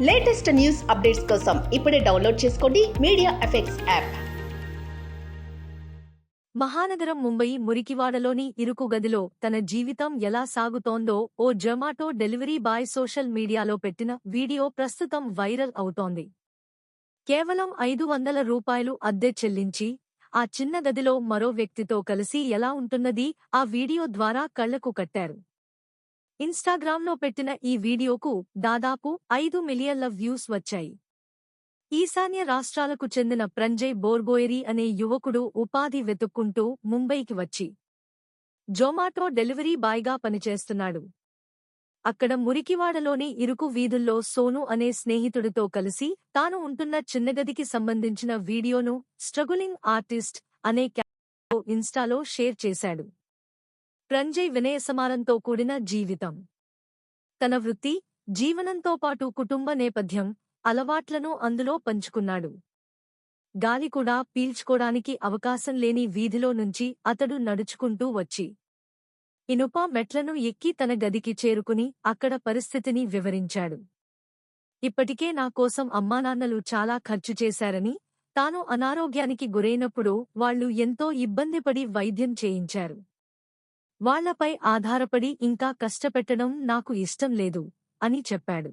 Latest news updates కోసం ఇప్పుడే download చేసుకోండి మీడియా ఎఫెక్ట్స్ యాప్. మహానగరం ముంబయి మురికివాడలోని ఇరుకు గదిలో తన జీవితం ఎలా సాగుతోందో ఓ జొమాటో డెలివరీ బాయ్ సోషల్ మీడియాలో పెట్టిన వీడియో ప్రస్తుతం వైరల్ అవుతోంది. కేవలం 500 రూపాయలు అద్దె చెల్లించి ఆ చిన్న గదిలో మరో వ్యక్తితో కలిసి ఎలా ఉంటున్నది ఆ వీడియో ద్వారా కళ్లకు కట్టారు. ఇన్స్టాగ్రామ్లో పెట్టిన ఈ వీడియోకు దాదాపు 5 మిలియన్ల వ్యూస్ వచ్చాయి. ఈశాన్య రాష్ట్రాలకు చెందిన ప్రంజయ్ బోర్గోయరీ అనే యువకుడు ఉపాధి వెతుక్కుంటూ ముంబైకి వచ్చి జొమాటో డెలివరీ బాయ్గా పనిచేస్తున్నాడు. అక్కడ మురికివాడలోని ఇరుకు వీధుల్లో సోను అనే స్నేహితుడితో కలిసి తాను ఉంటున్న చిన్నగదికి సంబంధించిన వీడియోను స్ట్రగులింగ్ ఆర్టిస్ట్ అనే క్యాప్షన్తో ఇన్స్టాలో షేర్ చేశాడు. ప్రంజయ్ వినయసమానంతో కూడిన జీవితం, తన వృత్తి, జీవనంతో పాటు కుటుంబ నేపథ్యం, అలవాట్లను అందులో పంచుకున్నాడు. గాలి కూడా పీల్చుకోడానికి అవకాశం లేని వీధిలో నుంచి అతడు నడుచుకుంటూ వచ్చి ఇనుప మెట్లను ఎక్కి తన గదికి చేరుకుని అక్కడ పరిస్థితిని వివరించాడు. ఇప్పటికే నా కోసం అమ్మానాన్నలు చాలా ఖర్చు చేశారని, తాను అనారోగ్యానికి గురైనప్పుడు వాళ్లు ఎంతో ఇబ్బందిపడి వైద్యం చేయించారు. వాళ్లపై ఆధారపడి ఇంకా కష్టపెట్టడం నాకు ఇష్టం లేదు అని చెప్పాడు.